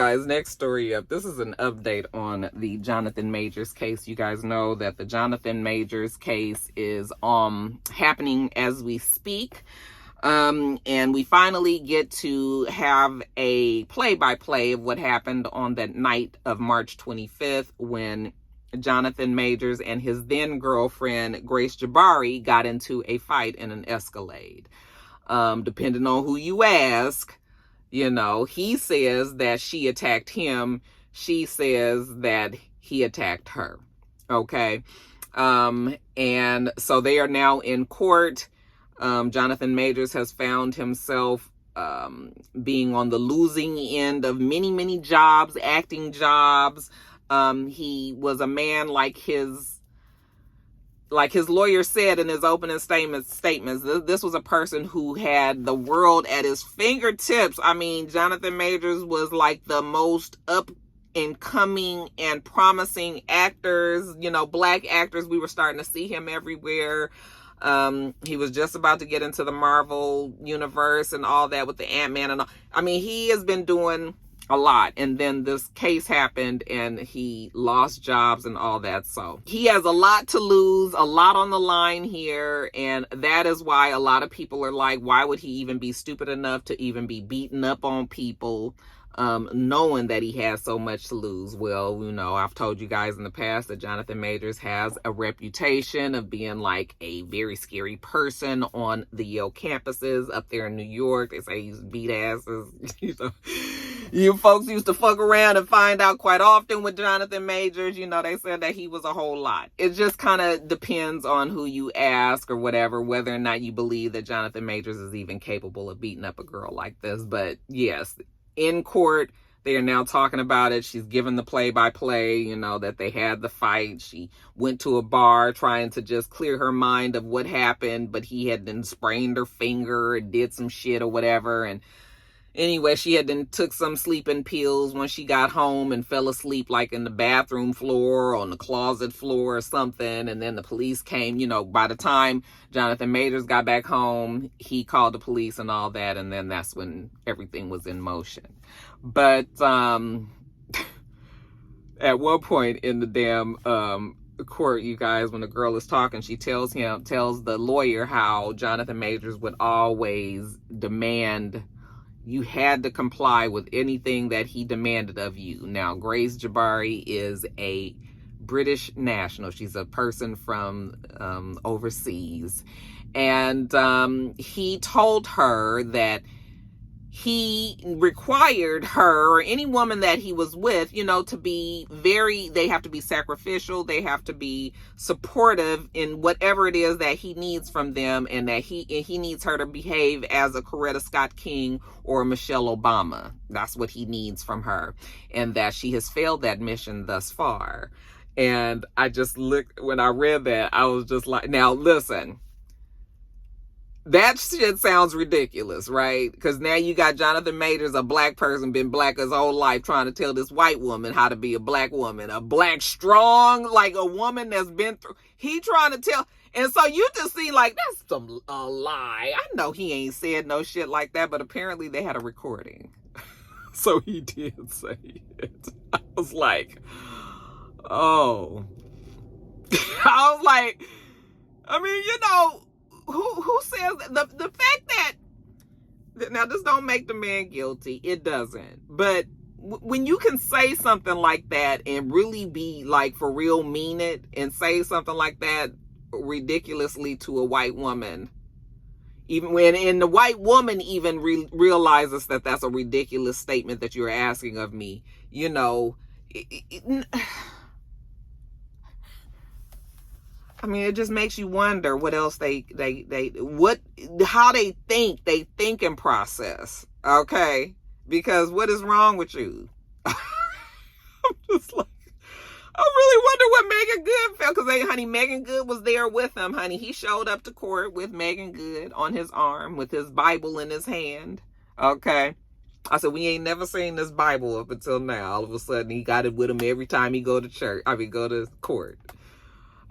guys, next story up. This is an update on the Jonathan Majors case. You guys know that the Jonathan Majors case is happening as we speak. And we finally get to have a play-by-play of what happened on that night of March 25th when Jonathan Majors and his then girlfriend, Grace Jabari, got into a fight in an Escalade. Depending on who you ask, you know, he says that she attacked him. She says that he attacked her. Okay. And so they are now in court. Jonathan Majors has found himself being on the losing end of many, many jobs, acting jobs. He was a man like his lawyer said in his opening statements, this was a person who had the world at his fingertips. I mean, Jonathan Majors was like the most up and coming and promising actors, you know, black actors. We were starting to see him everywhere. He was just about to get into the Marvel universe and all that with the Ant-Man and all. I mean, he has been doing a lot, and then this case happened and he lost jobs and all that. So he has a lot to lose, a lot on the line here, and that is why a lot of people are like, why would he even be stupid enough to even be beating up on people, knowing that he has so much to lose? Well, you know, I've told you guys in the past that Jonathan Majors has a reputation of being like a very scary person on the Yale campuses up there in New York. They say he's beat asses. You know, you folks used to fuck around and find out quite often with Jonathan Majors. You know, they said that he was a whole lot. It just kind of depends on who you ask or whatever, whether or not you believe that Jonathan Majors is even capable of beating up a girl like this. But yes, in court, they are now talking about it. She's given the play-by-play, you know, that they had the fight. She went to a bar trying to just clear her mind of what happened, but he had then sprained her finger and did some shit or whatever. And anyway, she had then took some sleeping pills when she got home and fell asleep like in the bathroom floor or on the closet floor or something. And then the police came. You know, by the time Jonathan Majors got back home, he called the police and all that. And then that's when everything was in motion. But at one point in the damn court, you guys, when the girl is talking, she tells the lawyer how Jonathan Majors would always demand you had to comply with anything that he demanded of you. Now, Grace Jabari is a British national. She's a person from overseas. And he told her that he required her or any woman that he was with, you know, to be they have to be sacrificial. They have to be supportive in whatever it is that he needs from them, and that he needs her to behave as a Coretta Scott King or a Michelle Obama. That's what he needs from her, and that she has failed that mission thus far. And I just looked, when I read that, I was just like, now listen, that shit sounds ridiculous, right? Because now you got Jonathan Majors, a black person, been black his whole life, trying to tell this white woman how to be a black woman, a black strong, like a woman that's been through. He trying to tell, and so you just see like that's a lie. I know he ain't said no shit like that, but apparently they had a recording, so he did say it. I was like, oh, I was like, I mean, you know. Who says the fact that now this don't make the man guilty, it doesn't, but when you can say something like that and really be like for real mean it and say something like that ridiculously to a white woman, even when and the white woman even realizes that that's a ridiculous statement that you're asking of me, you know, I mean, it just makes you wonder what else how they think and process, okay? Because what is wrong with you? I'm just like, I really wonder what Megan Good felt, because honey, Megan Good was there with him, honey. He showed up to court with Megan Good on his arm with his Bible in his hand, okay? I said, we ain't never seen this Bible up until now. All of a sudden, he got it with him every time he go to court.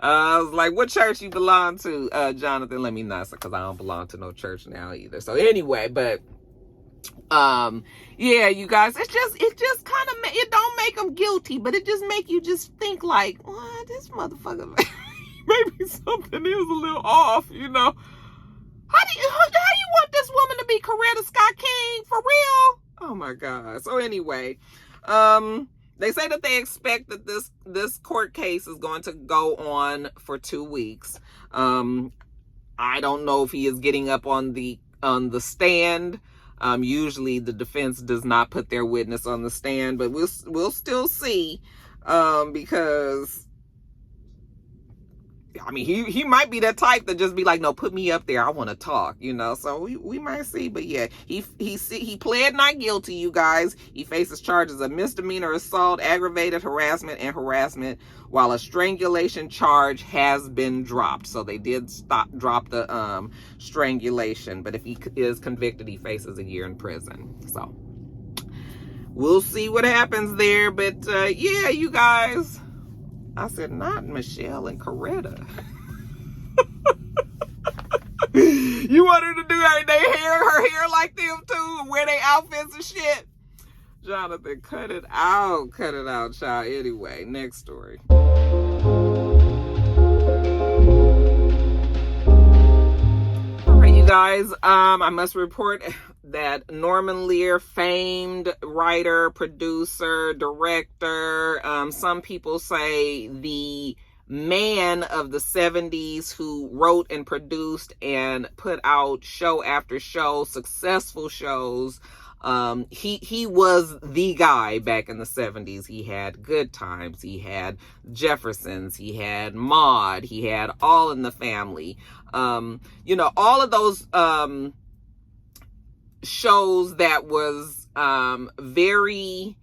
I was like, what church you belong to, Jonathan? Let me not say, because I don't belong to no church now either. So anyway, but Yeah, you guys, it just kind of, it don't make them guilty, but it just make you just think like, well, this motherfucker, maybe something is a little off, you know. How you want this woman to be Coretta Scott King for real? Oh my God. So anyway, they say that they expect that this court case is going to go on for 2 weeks. I don't know if he is getting up on the stand. Usually the defense does not put their witness on the stand, but we'll still see, because I mean, he might be that type that just be like, no, put me up there, I want to talk, you know. So we might see, but yeah, he pled not guilty, you guys. He faces charges of misdemeanor assault, aggravated harassment, and harassment, while a strangulation charge has been dropped. So they did drop the strangulation, but if he is convicted, he faces a year in prison. So we'll see what happens there. But yeah, you guys, I said, not Michelle and Coretta. You want her to do her hair like them too, and wear their outfits and shit? Jonathan, cut it out, child. Anyway, next story. All right, you guys, I must report that Norman Lear, famed writer, producer, director, some people say the man of the 70s who wrote and produced and put out show after show, successful shows. He was the guy back in the 70s. He had Good Times, he had Jeffersons, he had Maude, he had All in the Family. You know, all of those shows that was very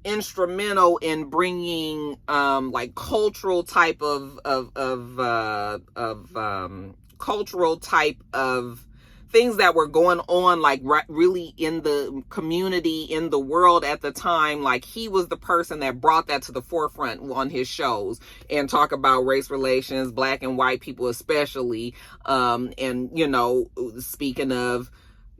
instrumental in bringing like cultural type of cultural type of things that were going on, like really in the community, in the world at the time. Like, he was the person that brought that to the forefront on his shows and talk about race relations, black and white people especially. And, you know, speaking of,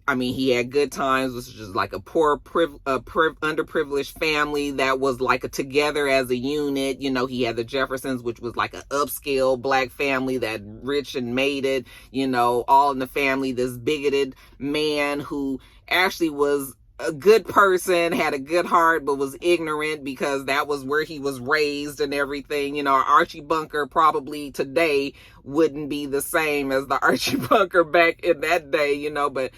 I mean, he had Good Times, which was just like a poor, underprivileged family that was like together as a unit. You know, he had the Jeffersons, which was like an upscale black family that rich and made it. You know, All in the Family, this bigoted man who actually was a good person, had a good heart, but was ignorant because that was where he was raised and everything. You know, Archie Bunker probably today wouldn't be the same as the Archie Bunker back in that day, you know, but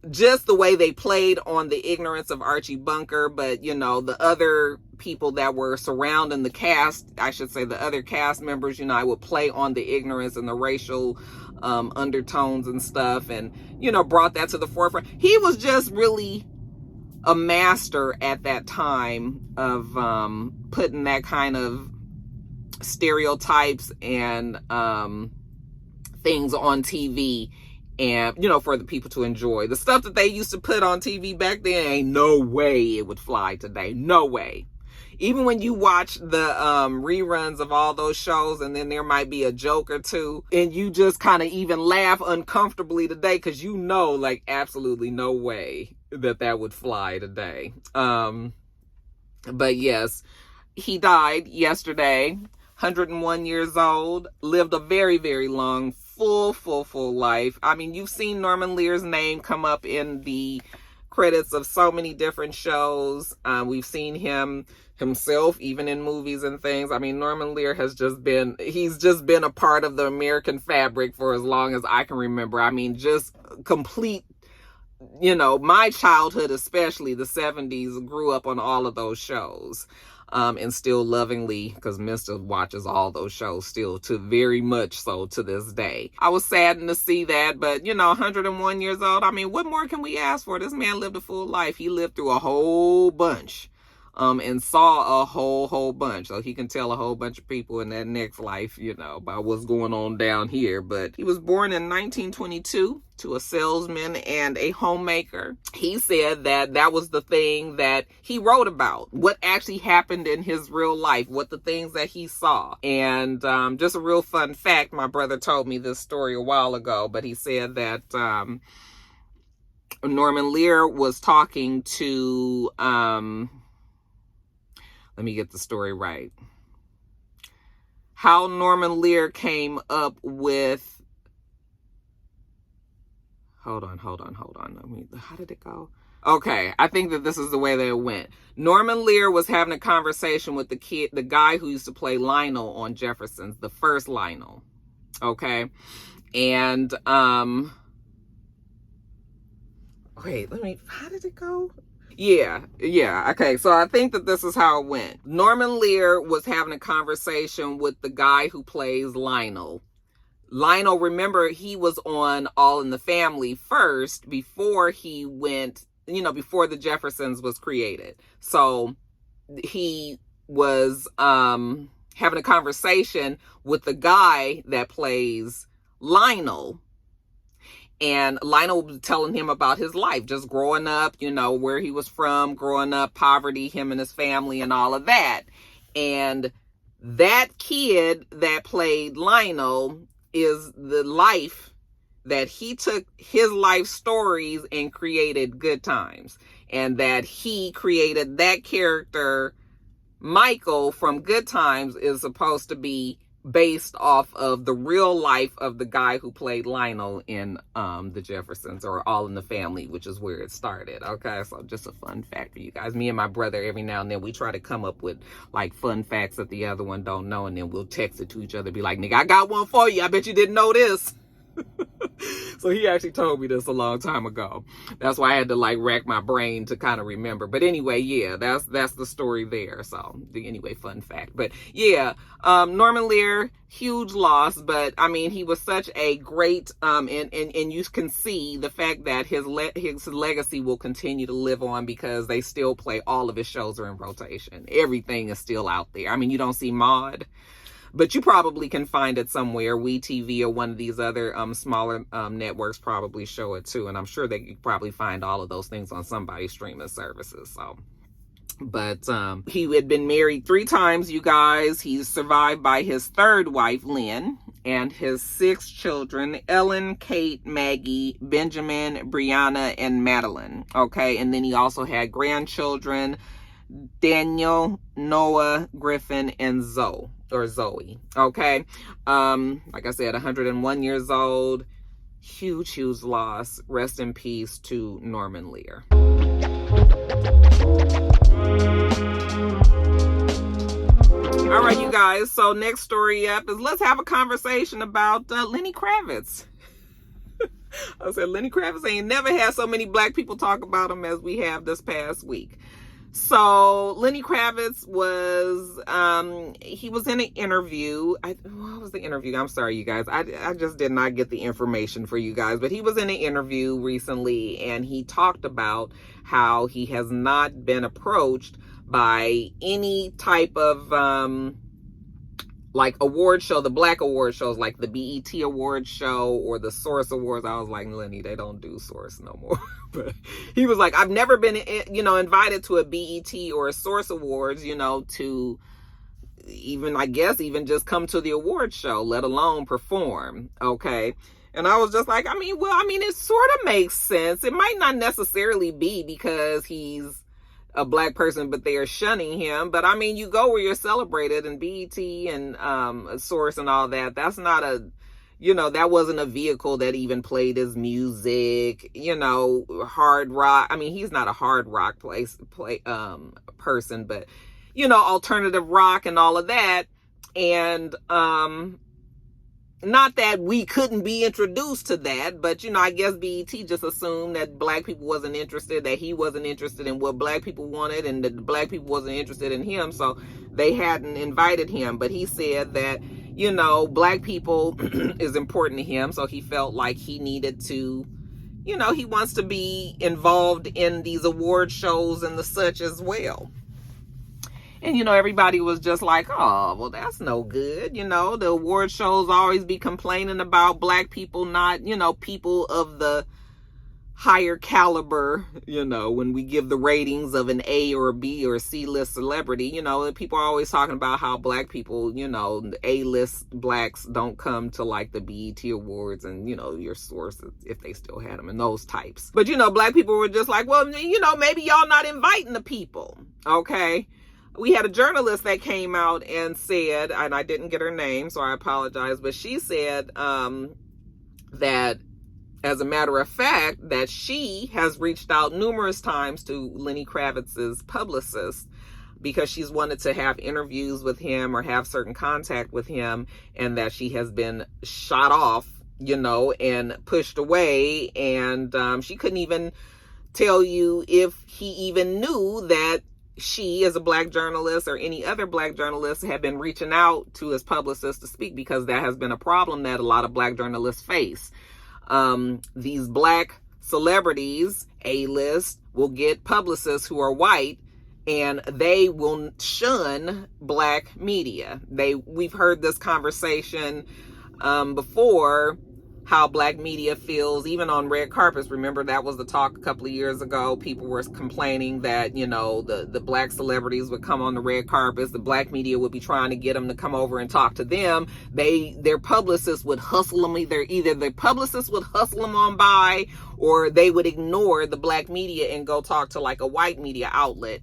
just the way they played on the ignorance of Archie Bunker. But, you know, the other people that were surrounding the cast, I should say the other cast members, you know, I would play on the ignorance and the racial undertones and stuff, and, you know, brought that to the forefront. He was just really a master at that time of putting that kind of stereotypes and things on TV, and, you know, for the people to enjoy. The stuff that they used to put on TV back then, ain't no way it would fly today. No way. Even when you watch the reruns of all those shows, and then there might be a joke or two, and you just kind of even laugh uncomfortably today, because you know, like, absolutely no way that would fly today. But yes, he died yesterday, 101 years old, lived a very, very long, full life. I mean, you've seen Norman Lear's name come up in the credits of so many different shows. We've seen himself even in movies and things. I mean, Norman Lear he's just been a part of the American fabric for as long as I can remember. I mean, just complete, you know, my childhood, especially the 70s, grew up on all of those shows. And still lovingly, because Mr. watches all those shows still, to very much so to this day. I was saddened to see that, but, you know, 101 years old, I mean, what more can we ask for? This man lived a full life. He lived through a whole bunch, and saw a whole bunch. So he can tell a whole bunch of people in that next life, you know, about what's going on down here. But he was born in 1922 to a salesman and a homemaker. He said that was the thing that he wrote about, what actually happened in his real life, what the things that he saw. And just a real fun fact, my brother told me this story a while ago, but he said that Norman Lear was talking to, let me get the story right. How Norman Lear came up with, hold on. How did it go? Okay, I think that this is the way that it went. Norman Lear was having a conversation with the guy who used to play Lionel on Jefferson's, the first Lionel. Okay. And, how did it go? Yeah. Okay. So I think that this is how it went. Norman Lear was having a conversation with the guy who plays Lionel. Lionel, remember, he was on All in the Family first before he went, before the Jeffersons was created. So he was having a conversation with the guy that plays Lionel. And Lionel was telling him about his life, just growing up, where he was from, growing up, poverty, him and his family and all of that. And that kid that played Lionel is the life that he took his life stories and created Good Times. And that he created that character, Michael, from Good Times, is supposed to be based off of the real life of the guy who played Lionel in the Jeffersons, or All in the Family, which is where it started. Okay, so just a fun fact for you guys. Me and my brother, every now and then, we try to come up with like fun facts that the other one don't know, and then we'll text it to each other, be like, nigga, I got one for you. I bet you didn't know this. So he actually told me this a long time ago. That's why I had to like rack my brain to kind of remember. But anyway, yeah, that's the story there. So anyway, fun fact. But yeah, Norman Lear, huge loss. But I mean, he was such a great and you can see the fact that his legacy will continue to live on, because they still play, all of his shows are in rotation. Everything is still out there. I mean, you don't see Maude, but you probably can find it somewhere. WeTV or one of these other smaller networks probably show it too. And I'm sure that you probably find all of those things on somebody's streaming services. So, but he had been married 3 times, you guys. He's survived by his 3rd wife, Lynn, and his 6 children, Ellen, Kate, Maggie, Benjamin, Brianna, and Madeline. Okay. And then he also had grandchildren, Daniel, Noah, Griffin, and Zoe. Okay. Like I said, 101 years old. Huge loss. Rest in peace to Norman Lear. All right, you guys. So next story up is, let's have a conversation about Lenny Kravitz. I said Lenny Kravitz ain't never had so many black people talk about him as we have this past week. So Lenny Kravitz was, he was in an interview. What was the interview? I'm sorry, you guys. I just did not get the information for you guys, but he was in an interview recently, and he talked about how he has not been approached by any type of, like award show, the black award shows, like the BET award show or the Source Awards. I was like, Lenny, they don't do Source no more. But he was like, I've never been, invited to a BET or a Source Awards, to even, I guess, even just come to the award show, let alone perform. Okay. And I was just like, it sort of makes sense. It might not necessarily be because he's a black person, but they are shunning him. But I mean, you go where you're celebrated, and BET and Source and all that. That's not a, that wasn't a vehicle that even played his music. Hard rock. I mean, he's not a hard rock person, but alternative rock and all of that. And not that we couldn't be introduced to that, but, I guess BET just assumed that black people wasn't interested, that he wasn't interested in what black people wanted, and that the black people wasn't interested in him, so they hadn't invited him. But he said that, black people is important to him, so he felt like he needed to, he wants to be involved in these award shows and the such as well. And, everybody was just like, oh, well, that's no good. The award shows always be complaining about black people not, people of the higher caliber, you know, when we give the ratings of an A or a B or a C-list celebrity, you know, people are always talking about how black people, you know, the A-list blacks don't come to like the BET Awards and, you know, your sources, if they still had them, and those types. But, you know, black people were just like, well, you know, maybe y'all not inviting the people, okay? We had a journalist that came out and said, and I didn't get her name, so I apologize, but she said that, as a matter of fact, that she has reached out numerous times to Lenny Kravitz's publicist because she's wanted to have interviews with him or have certain contact with him, and that she has been shot off, you know, and pushed away. And she couldn't even tell you if he even knew that she, as a black journalist, or any other black journalist, had been reaching out to his publicist to speak, because that has been a problem that a lot of black journalists face. These black celebrities, A-list, will get publicists who are white, and they will shun black media. We've heard this conversation before, how black media feels, even on red carpets. Remember, that was the talk a couple of years ago. People were complaining that, you know, the black celebrities would come on the red carpets. The black media would be trying to get them to come over and talk to them. Their publicists would hustle them. Either the publicists would hustle them on by, or they would ignore the black media and go talk to like a white media outlet.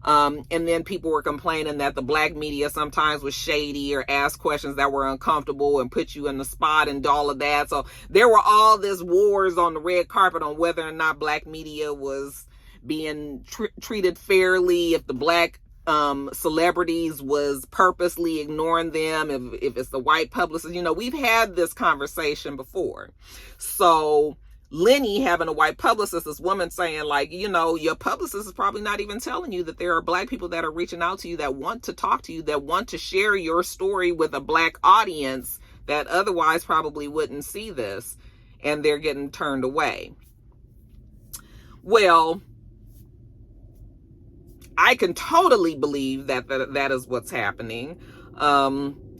And then people were complaining that the black media sometimes was shady or asked questions that were uncomfortable and put you in the spot and all of that. So there were all this wars on the red carpet on whether or not black media was being treated fairly, if the black celebrities was purposely ignoring them, if it's the white publicists. You know, we've had this conversation before. So Lenny having a white publicist, this woman saying like, you know, your publicist is probably not even telling you that there are black people that are reaching out to you, that want to talk to you, that want to share your story with a black audience that otherwise probably wouldn't see this, and they're getting turned away. Well, I can totally believe that is what's happening.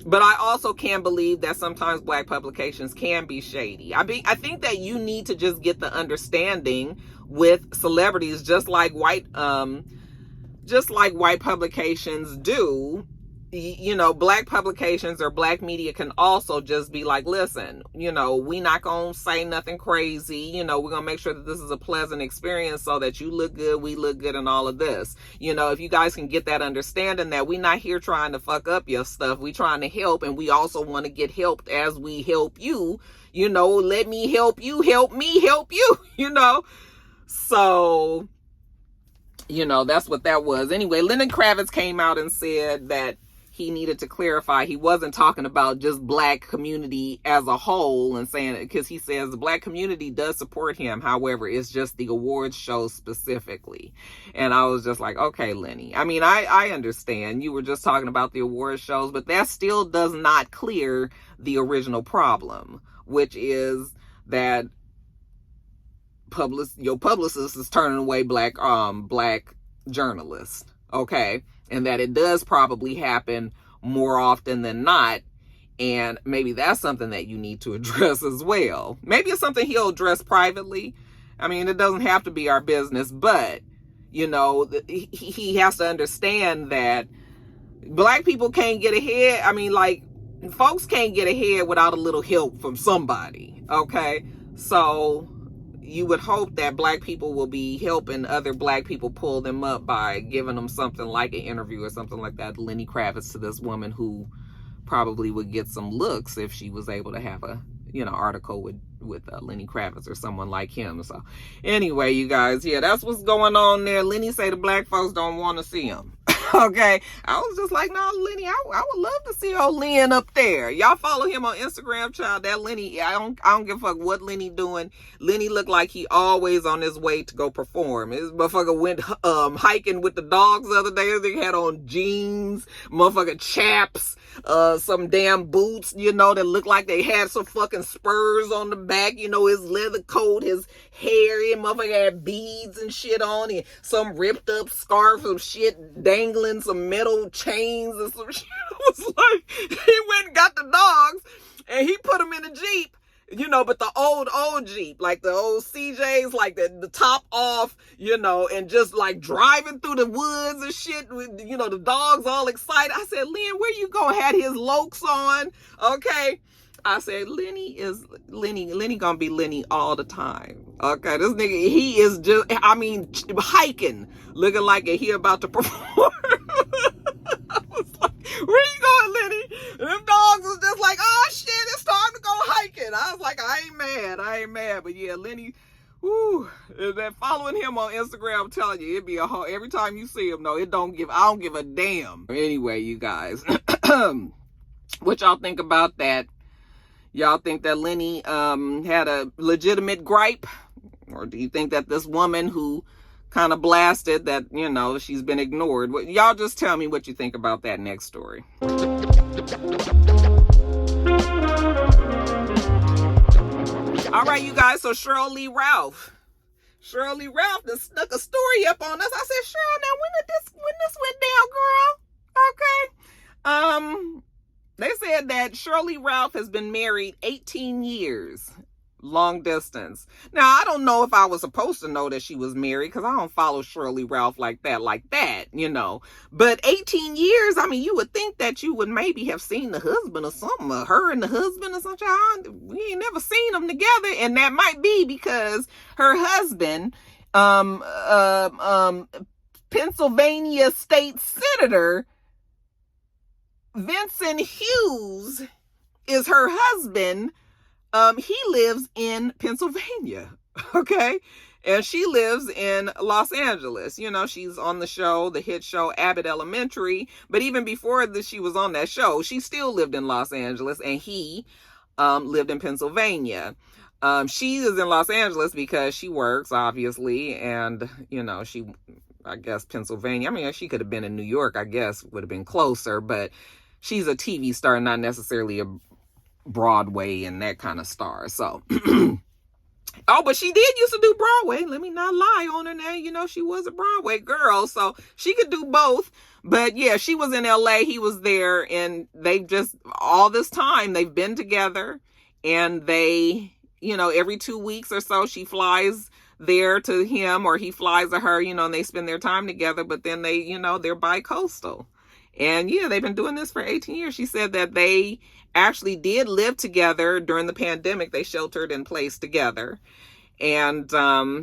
But I also can believe that sometimes black publications can be shady. I think that you need to just get the understanding with celebrities, just like white publications do. You know, black publications or black media can also just be like, listen, you know, we not gonna say nothing crazy. You know, we're gonna make sure that this is a pleasant experience so that you look good, we look good, and all of this. You know, if you guys can get that understanding that we're not here trying to fuck up your stuff, we trying to help, and we also want to get helped as we help you. You know, let me help you, help me, help you, you know. So, you know, that's what that was. Anyway, Lenny Kravitz came out and said that he needed to clarify he wasn't talking about just black community as a whole, and saying it because he says the black community does support him. However, it's just the awards show specifically. And I was just like, okay, Lenny. I mean, I understand you were just talking about the awards shows, but that still does not clear the original problem, which is that your publicist is turning away black journalists. Okay. And that it does probably happen more often than not. And maybe that's something that you need to address as well. Maybe it's something he'll address privately. I mean, it doesn't have to be our business, but, you know, he has to understand that black people can't get ahead. I mean, like, folks can't get ahead without a little help from somebody. Okay. So you would hope that black people will be helping other black people pull them up by giving them something like an interview or something like that. Lenny Kravitz, to this woman who probably would get some looks if she was able to have a, you know, article with Lenny Kravitz or someone like him. So anyway, you guys, yeah, that's what's going on there. Lenny say the black folks don't want to see him. Okay, I was just like, no, Lenny, I would love to see old Len up there. Y'all follow him on Instagram, child. That Lenny, I don't give a fuck what Lenny doing. Lenny looked like he always on his way to go perform. His motherfucker went hiking with the dogs the other day. They had on jeans, motherfucking chaps, some damn boots, you know, that looked like they had some fucking spurs on the back. You know, his leather coat, his hair, his motherfucker had beads and shit on, and some ripped up scarf, some shit dangling, some metal chains and some shit. It was like, he went and got the dogs and he put them in a Jeep. you know, but the old Jeep, like the old CJs, like the top off, you know, and just like driving through the woods and shit with, you know, the dogs all excited. I said, Len, where you going? Had his lokes on, okay? I said, Lenny gonna be Lenny all the time. Okay, this nigga, he is just, I mean, hiking, looking like he about to perform. I was like, where you going, Lenny? And them dogs was just like, oh shit, it's time to go hiking. I was like, I ain't mad. But yeah, Lenny, whoo, that following him on Instagram, I'm telling you, it'd be a whole, every time you see him, no, I don't give a damn. Anyway, you guys, what y'all think about that? Y'all think that Lenny had a legitimate gripe? Or do you think that this woman who kind of blasted that, you know, she's been ignored? Y'all just tell me what you think about that next story. All right, you guys, so Sheryl Lee Ralph just snuck a story up on us. I said, Sheryl, now when this went down, girl? Okay. They said that Sheryl Lee Ralph has been married 18 years, long distance. Now, I don't know if I was supposed to know that she was married because I don't follow Sheryl Lee Ralph like that, you know. But 18 years, I mean, you would think that you would maybe have seen the husband or something, or her and the husband or something. We ain't never seen them together. And that might be because her husband, Pennsylvania State Senator Vincent Hughes is her husband. He lives in Pennsylvania, okay? And she lives in Los Angeles. You know, she's on the show, the hit show Abbott Elementary. But even before she was on that show, she still lived in Los Angeles, and he lived in Pennsylvania. She is in Los Angeles because she works, obviously, and, you know, I guess Pennsylvania. I mean, she could have been in New York, I guess, would have been closer, but she's a TV star, not necessarily a Broadway and that kind of star. So, oh, but she did used to do Broadway. Let me not lie on her now. You know, she was a Broadway girl, so she could do both. But yeah, she was in LA. He was there, and they've just, all this time, they've been together, and they, you know, every 2 weeks or so, she flies there to him, or he flies to her, you know, and they spend their time together, but then they, you know, they're bi-coastal. And yeah, they've been doing this for 18 years. She said that they actually did live together during the pandemic. They sheltered in place together. And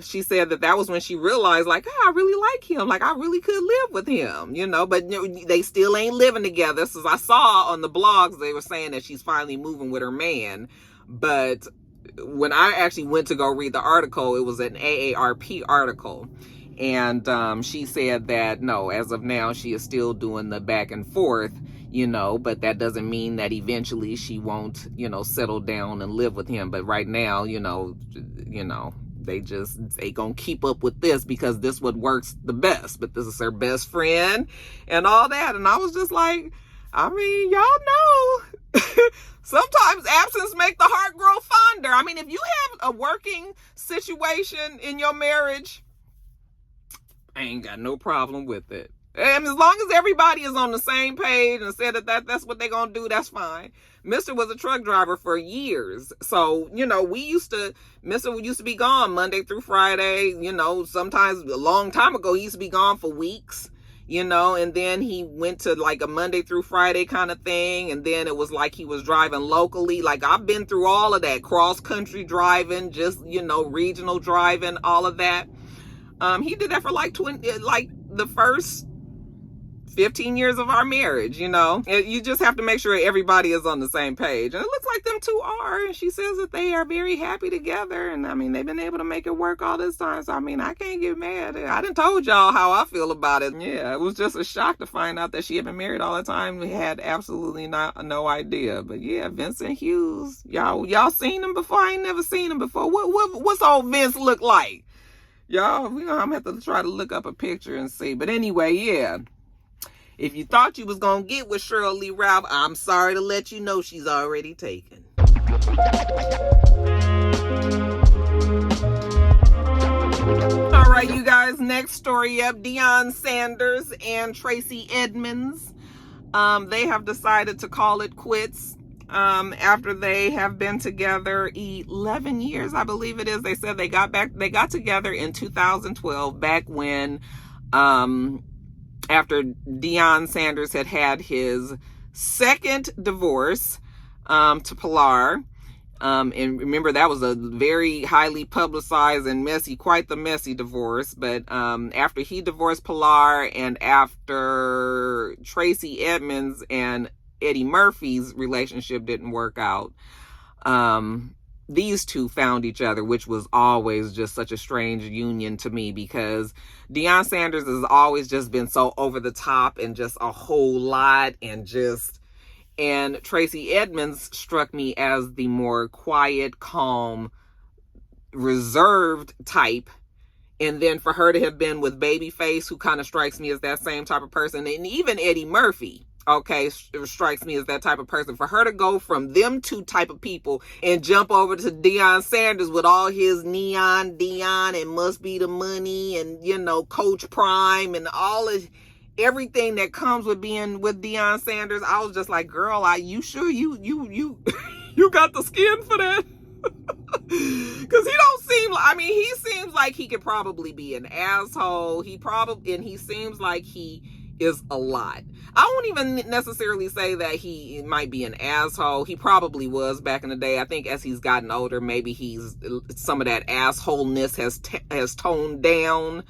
she said that was when she realized, like, oh, I really like him. Like, I really could live with him, you know, but you know, they still ain't living together. So I saw on the blogs, they were saying that she's finally moving with her man. But when I actually went to go read the article, it was an AARP article. And she said that, no, as of now, she is still doing the back and forth, you know, but that doesn't mean that eventually she won't, you know, settle down and live with him. But right now, you know, they gonna keep up with this because this what works the best. But this is her best friend and all that. And I was just like, I mean, y'all know, sometimes absence make the heart grow fonder. I mean, if you have a working situation in your marriage, I ain't got no problem with it. And as long as everybody is on the same page and said that's what they're going to do, that's fine. Mr. was a truck driver for years. So, you know, Mr. used to be gone Monday through Friday. You know, sometimes a long time ago, he used to be gone for weeks, you know, and then he went to like a Monday through Friday kind of thing. And then it was like he was driving locally. Like, I've been through all of that, cross country driving, just, you know, regional driving, all of that. He did that for like the first 15 years of our marriage, you know. You just have to make sure everybody is on the same page. And it looks like them two are. And she says that they are very happy together. And I mean, they've been able to make it work all this time. So I mean, I can't get mad. I done told y'all how I feel about it. Yeah, it was just a shock to find out that she had been married all the time. We had absolutely no idea. But yeah, Vincent Hughes. Y'all seen him before? I ain't never seen him before. What's old Vince look like? Y'all, I'm gonna have to try to look up a picture and see. But anyway, yeah. If you thought you was gonna get with Sheryl Lee Ralph, I'm sorry to let you know she's already taken. All right, you guys, next story up. Deion Sanders and Tracy Edmonds. They have decided to call it quits after they have been together 11 years, I believe it is. They said they got together in 2012, back when, after Deion Sanders had his second divorce, to Pilar. And remember, that was a very highly publicized and messy, quite the messy divorce. But after he divorced Pilar, and after Tracy Edmonds and Eddie Murphy's relationship didn't work out, these two found each other, which was always just such a strange union to me, because Deion Sanders has always just been so over the top and just a whole lot, and Tracy Edmonds struck me as the more quiet, calm, reserved type. And then for her to have been with Babyface, who kind of strikes me as that same type of person, and even Eddie Murphy, okay, strikes me as that type of person. For her to go from them two type of people and jump over to Deion Sanders with all his neon Deion and Must Be the Money and, you know, Coach Prime and all of everything that comes with being with Deion Sanders, I was just like, girl, you sure you got the skin for that? Because he don't seem like, I mean, he seems like he could probably be an asshole. And he seems like he is a lot. I won't even necessarily say that he might be an asshole. He probably was back in the day. I think as he's gotten older, maybe some of that assholeness has toned down.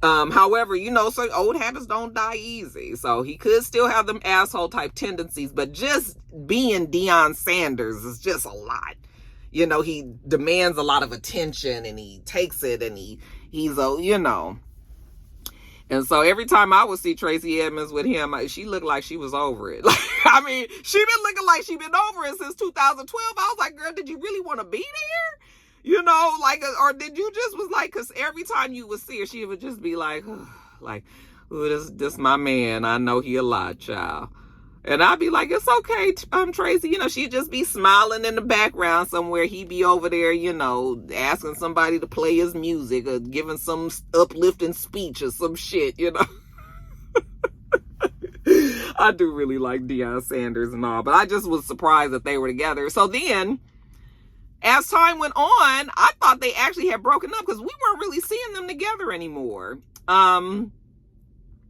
However, you know, so old habits don't die easy. So he could still have them asshole type tendencies, but just being Deion Sanders is just a lot. You know, he demands a lot of attention, and he takes it, and he's a, you know. And so every time I would see Tracy Edmonds with him, she looked like she was over it. Like, I mean, she been looking like she been over it since 2012. I was like, girl, did you really want to be there? You know, like, or did you just was like, because every time you would see her, she would just be like, oh, this my man. I know he a lot, child. And I'd be like, it's okay, Tracy. You know, she'd just be smiling in the background somewhere. He'd be over there, you know, asking somebody to play his music or giving some uplifting speech or some shit, you know. I do really like Deion Sanders and all, but I just was surprised that they were together. So then, as time went on, I thought they actually had broken up, because we weren't really seeing them together anymore.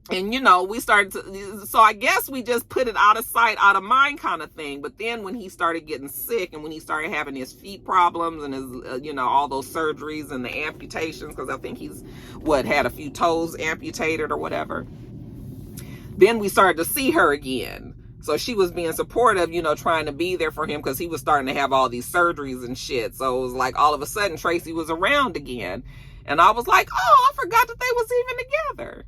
And, you know, so I guess we just put it out of sight, out of mind kind of thing. But then when he started getting sick, and when he started having his feet problems and his, you know, all those surgeries and the amputations, because I think he's, had a few toes amputated or whatever. Then we started to see her again. So she was being supportive, you know, trying to be there for him, because he was starting to have all these surgeries and shit. So it was like all of a sudden Tracy was around again. And I was like, oh, I forgot that they was even together.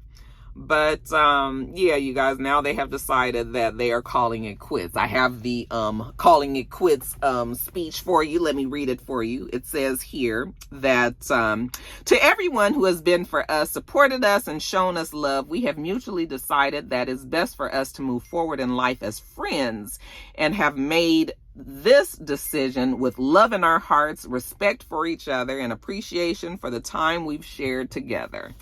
But, yeah, you guys, now they have decided that they are calling it quits. I have the, calling it quits, speech for you. Let me read it for you. It says here that, to everyone who has been for us, supported us, and shown us love, we have mutually decided that it's best for us to move forward in life as friends, and have made this decision with love in our hearts, respect for each other, and appreciation for the time we've shared together.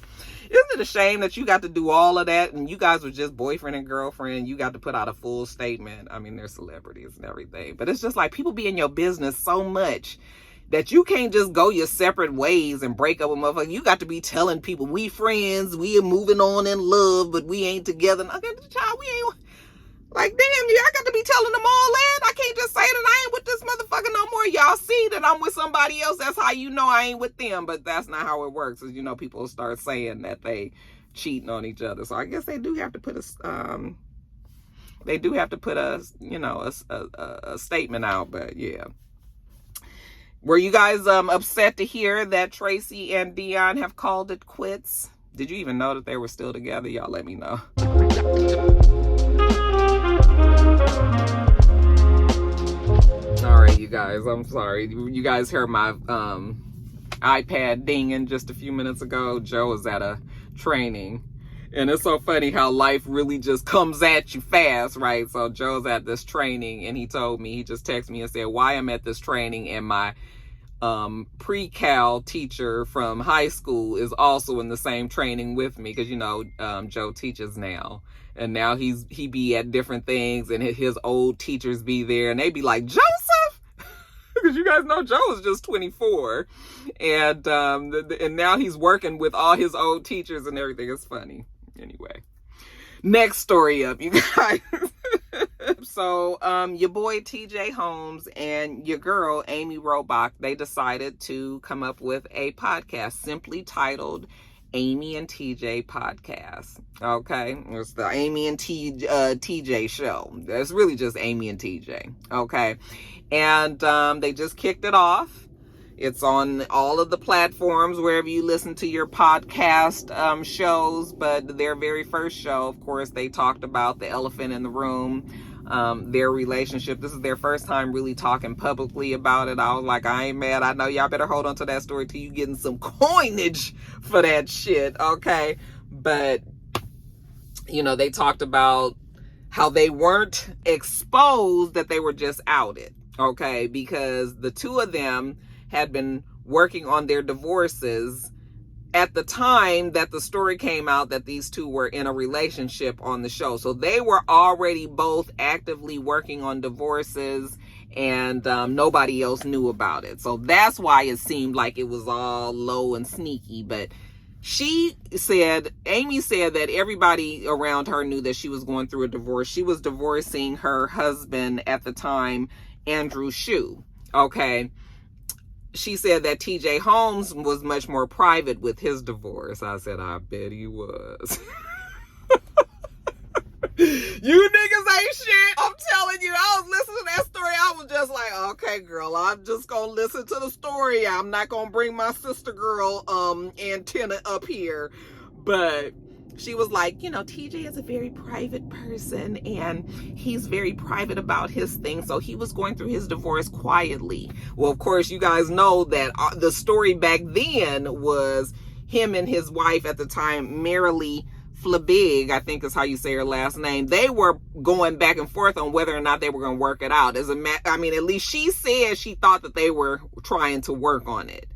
Isn't it a shame that you got to do all of that, and you guys were just boyfriend and girlfriend? You got to put out a full statement. I mean, they're celebrities and everything, but it's just like people be in your business so much that you can't just go your separate ways and break up with motherfuckers. You got to be telling people, we friends, we are moving on in love, but we ain't together. Okay, child, we ain't. Like, damn, I got to be telling them all that. I can't just say that I ain't with this motherfucker no more. Y'all see that I'm with somebody else. That's how you know I ain't with them. But that's not how it works. As you know, people start saying that they cheating on each other. So I guess they do have to put a statement out. But yeah. Were you guys upset to hear that Tracy and Deion have called it quits? Did you even know that they were still together? Y'all let me know. All right, you guys, I'm sorry. You guys heard my iPad dinging just a few minutes ago. Joe is at a training. And it's so funny how life really just comes at you fast, right? So Joe's at this training, and he just texted me and said, why I'm at this training and my pre-cal teacher from high school is also in the same training with me, because Joe teaches now, and now he be at different things, and his old teachers be there, and they be like, Joseph, because you guys know Joe is just 24, and now he's working with all his old teachers and everything. It's funny. Anyway, next story up, you guys. So your boy TJ Holmes and your girl Amy Robach, they decided to come up with a podcast simply titled Amy and TJ Podcast. Okay, it's the Amy and TJ show. It's really just Amy and TJ. Okay, and they just kicked it off. It's on all of the platforms wherever you listen to your podcast shows. But their very first show, of course, they talked about the elephant in the room, their relationship. This is their first time really talking publicly about it. I was like, I ain't mad. I know y'all better hold on to that story till you getting some coinage for that shit. Okay. But, they talked about how they weren't exposed, that they were just outed. Okay. Because the two of them had been working on their divorces at the time that the story came out that these two were in a relationship on the show. So they were already both actively working on divorces, and nobody else knew about it. So that's why it seemed like it was all low and sneaky. But Amy said that everybody around her knew that she was going through a divorce. She was divorcing her husband at the time, Andrew Shue. Okay. She said that TJ Holmes was much more private with his divorce. I said, I bet he was. You niggas ain't shit. I'm telling you, I was listening to that story. I was just like, okay, girl, I'm just going to listen to the story. I'm not going to bring my sister girl antenna up here. But she was like, TJ is a very private person, and he's very private about his things. So he was going through his divorce quietly. Well, of course, you guys know that the story back then was him and his wife at the time, Marilee, I think is how you say her last name. They were going back and forth on whether or not they were going to work it out. At least she said she thought that they were trying to work on it.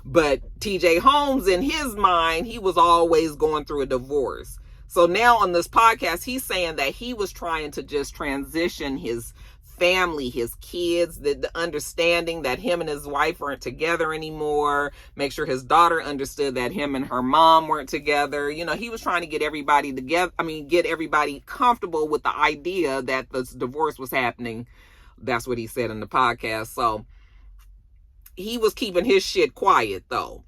But TJ Holmes, in his mind, he was always going through a divorce. So now on this podcast, he's saying that he was trying to just transition his family, his kids, the understanding that him and his wife weren't together anymore, make sure his daughter understood that him and her mom weren't together. He was trying to get everybody together. Get everybody comfortable with the idea that this divorce was happening. That's what he said in the podcast. So he was keeping his shit quiet, though.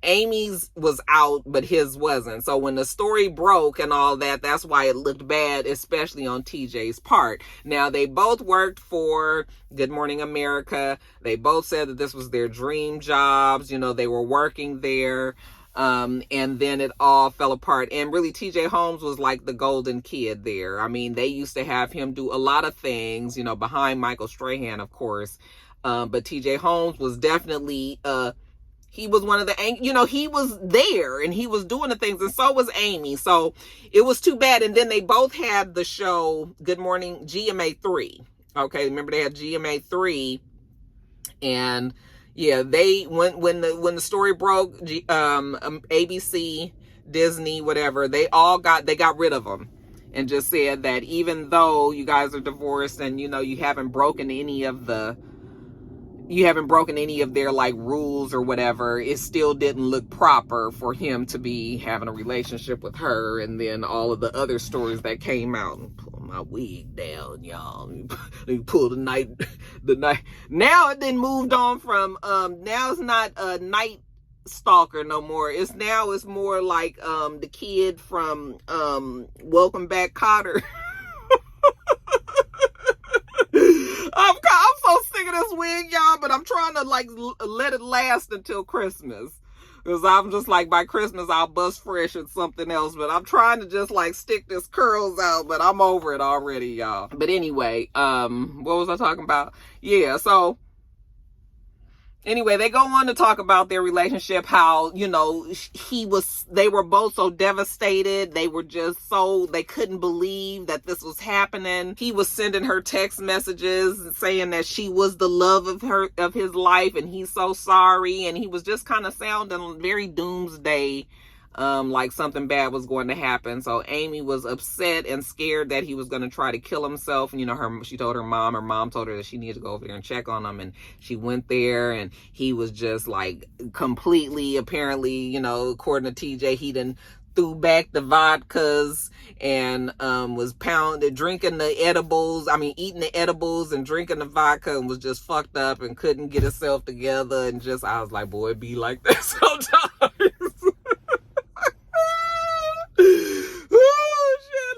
Amy's was out, but his wasn't. So when the story broke and all that, that's why it looked bad, especially on TJ's part. Now, they both worked for Good Morning America. They both said that this was their dream jobs. They were working there. And then it all fell apart. And really, TJ Holmes was like the golden kid there. They used to have him do a lot of things, behind Michael Strahan, of course. But TJ Holmes was definitely, he was one of the, he was there and he was doing the things, and so was Amy. So it was too bad. And then they both had the show Good Morning GMA 3. Okay, remember they had GMA 3, and yeah, they when the story broke, ABC, Disney, whatever, they got rid of them. And just said that even though you guys are divorced and you haven't broken any of their like rules or whatever, it still didn't look proper for him to be having a relationship with her. And then all of the other stories that came out. Pull my wig down, y'all. Let me pull the night. Now it then moved on from now it's not a night stalker no more. It's more like the kid from Welcome Back, Kotter. I'm so sick of this wig, y'all, but I'm trying to let it last until Christmas. Because I'm just like, by Christmas, I'll bust fresh with something else. But I'm trying to just stick this curls out, but I'm over it already, y'all. But anyway, what was I talking about? Yeah, so Anyway, they go on to talk about their relationship, how, you know, they were both so devastated. They were just they couldn't believe that this was happening. He was sending her text messages saying that she was the love of his life, and he's so sorry. And he was just kind of sounding very doomsday, like something bad was going to happen. So Amy was upset and scared that he was going to try to kill himself. And, you know, she told her mom told her that she needed to go over there and check on him. And she went there, and he was just like completely, apparently, you know, according to TJ, he done threw back the vodkas and was drinking the edibles. I mean, eating the edibles and drinking the vodka, and was just fucked up and couldn't get himself together. And just, I was like, boy, it be like that sometimes. Oh shit,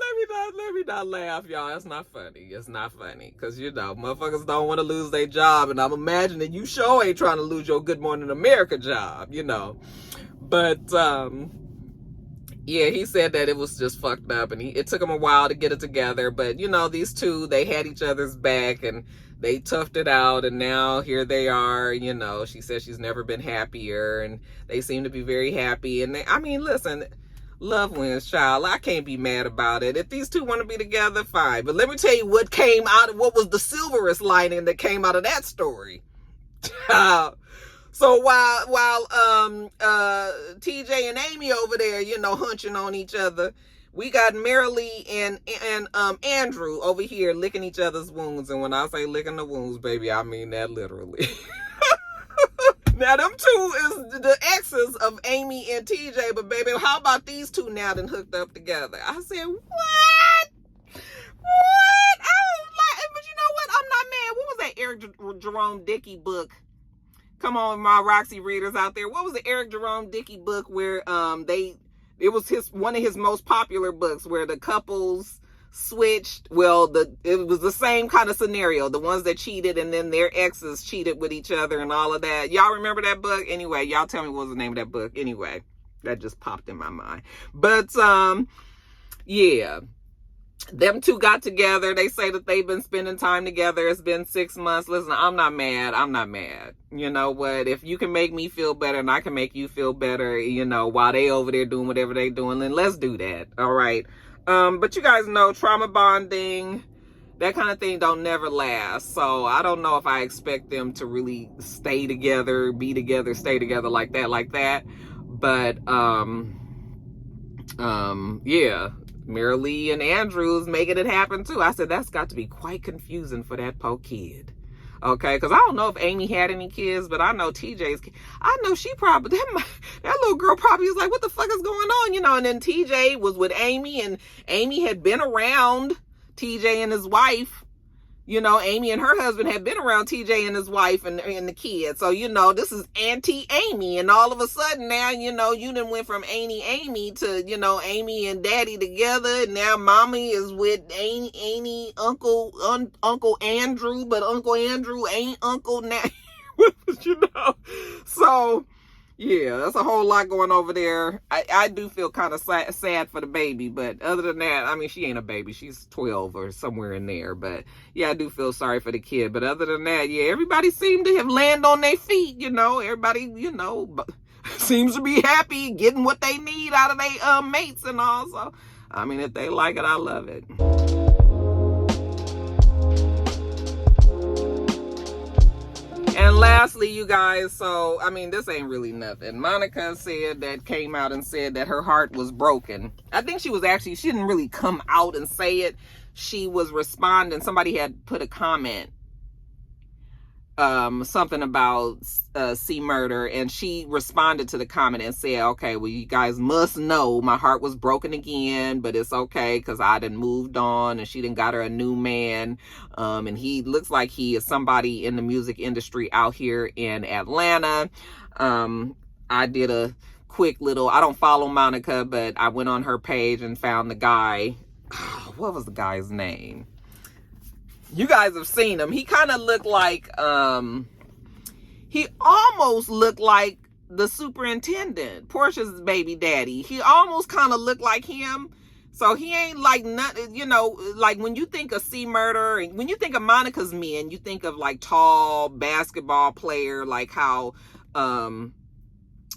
let me not laugh, y'all. That's not funny. It's not funny. Cause you know, motherfuckers don't want to lose their job, and I'm imagining you sure ain't trying to lose your Good Morning America job, you know. But yeah, he said that it was just fucked up, and it took him a while to get it together. But you know, these two, they had each other's back, and they toughed it out, and now here they are. You know, she says she's never been happier, and they seem to be very happy. And I mean, listen, love wins, child. I can't be mad about it. If these two want to be together, fine. But let me tell you what was the silverest lining that came out of that story. So while TJ and Amy over there, you know, hunching on each other, we got Marilee and Andrew over here licking each other's wounds. And when I say licking the wounds, baby, I mean that literally. Now, them two is the exes of Amy and TJ, but baby, how about these two now done hooked up together? I said, what? I was like, but you know what? I'm not mad. What was that Eric Jerome Dickey book? Come on, my Roxy readers out there. What was the Eric Jerome Dickey book where it was one of his most popular books where the couples switched? Well, it was the same kind of scenario. The ones that cheated, and then their exes cheated with each other and all of that. Y'all remember that book? Anyway, y'all tell me what was the name of that book. Anyway, that just popped in my mind. But yeah, them two got together. They say that they've been spending time together. It's been 6 months. Listen, I'm not mad. You know what? If you can make me feel better and I can make you feel better, you know, while they over there doing whatever they doing, then let's do that. All right. But you guys know trauma bonding, that kind of thing don't never last. So I don't know if I expect them to really stay together, be together, stay together like that. But yeah, Marilee and Andrew's making it happen too. I said that's got to be quite confusing for that poor kid. Okay, because I don't know if Amy had any kids, but I know TJ's kid. I know she probably, that little girl probably was like, what the fuck is going on? You know, and then TJ was with Amy, and Amy had been around TJ and his wife. You know, Amy and her husband had been around TJ and his wife and the kids. So, you know, this is Auntie-Amy. And all of a sudden now, you know, you done went from Amy to, you know, Amy and Daddy together. And now Mommy is with Amy, Uncle Andrew. But Uncle Andrew ain't Uncle now. You know? So, yeah, that's a whole lot going over there. I do feel kind of sad for the baby, but other than that, I mean, she ain't a baby. She's 12 or somewhere in there. But yeah, I do feel sorry for the kid. But other than that, yeah, everybody seemed to have landed on their feet, you know. Everybody, you know, seems to be happy getting what they need out of their mates and all. So, I mean, if they like it, I love it. And lastly, you guys, so, I mean, this ain't really nothing. Monica came out and said that her heart was broken. I think she didn't really come out and say it. She was responding. Somebody had put a comment, something about CMurda, and she responded to the comment and said, okay, well, you guys must know my heart was broken again, but it's okay because I done moved on, and she done got her a new man, and he looks like he is somebody in the music industry out here in Atlanta. I did a quick little, I don't follow Monica, but I went on her page and found the guy. What was the guy's name? You guys have seen him. He kind of looked like, he almost looked like the superintendent, Portia's baby daddy. He almost kind of looked like him. So he ain't like nothing, you know, like when you think of C-Murder, and when you think of Monica's men, you think of like tall basketball player, like how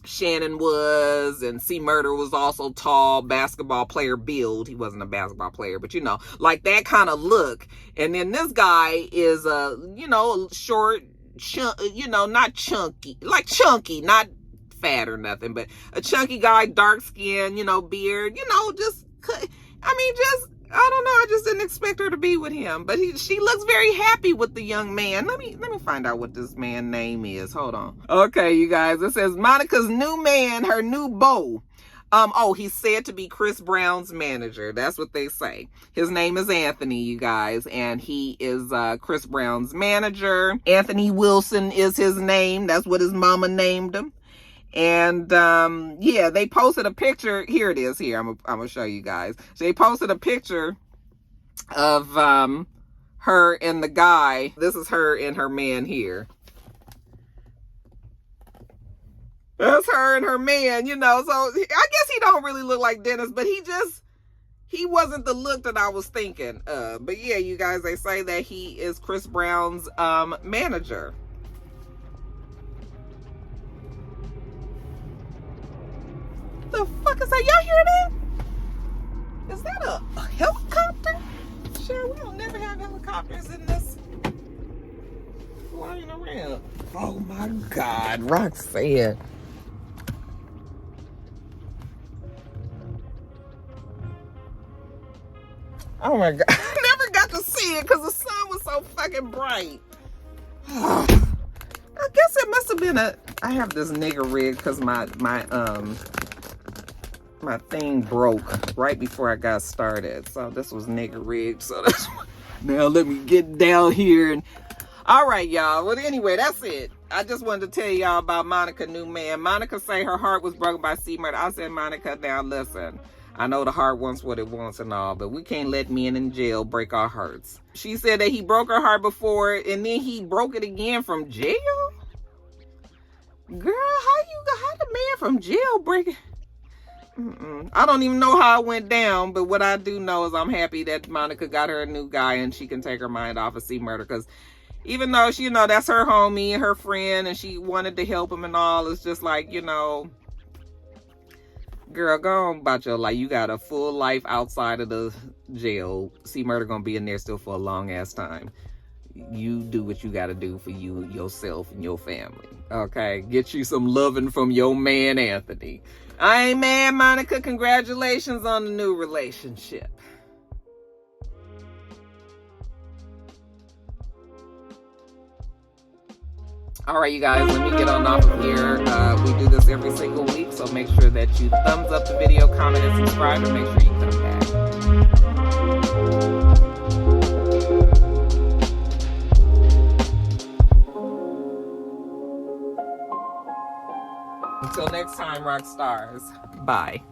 Shannon was, and C-Murder was also tall basketball player build. He wasn't a basketball player, but you know, like that kind of look. And then this guy is you know, short, you know, not chunky, like chunky, not fat or nothing, but a chunky guy, dark skin, you know, beard, you know, just, I mean, just, I don't know, I just didn't expect her to be with him, but she looks very happy with the young man. Let me find out what this man's name is. Hold on. Okay, you guys, it says Monica's new man, her new beau. Oh, he's said to be Chris Brown's manager. That's what they say. His name is Anthony, you guys, and he is Chris Brown's manager. Anthony Wilson is his name. That's what his mama named him. And yeah, they posted a picture. Here it is. Here, I'm gonna show you guys. So they posted a picture of her and the guy. This is her and her man here. That's her and her man, you know. So I guess he don't really look like Dennis, but he wasn't the look that I was thinking. But yeah, you guys, they say that he is Chris Brown's manager. The fuck is that? Y'all hear that? Is that a helicopter? Sure, we don't never have helicopters in this flying around. Oh my God, Roxanne. Oh my God, I never got to see it because the sun was so fucking bright. I guess it must have been I have this nigger rig because my thing broke right before I got started. So this was nigger rigged. So that's now let me get down here and all right, y'all. Well, anyway, that's it. I just wanted to tell y'all about Monica new man. Monica say her heart was broken by C-Murda. I said, Monica, now listen. I know the heart wants what it wants and all, but we can't let men in jail break our hearts. She said that he broke her heart before and then he broke it again from jail? Girl, how the man from jail break it? I don't even know how it went down, but what I do know is I'm happy that Monica got her a new guy and she can take her mind off of C-Murda, because even though she, you know, that's her homie and her friend and she wanted to help him and all, it's just like, you know, girl, go on about your life. You got a full life outside of the jail. C-Murda gonna be in there still for a long ass time. You do what you gotta do for you, yourself, and your family. Okay? Get you some loving from your man, Anthony. I ain't mad, Monica. Congratulations on the new relationship. All right, you guys, let me get on off of here. We do this every single week, so make sure that you thumbs up the video, comment, and subscribe, and make sure you come back. Until next time, Roxstars. Bye.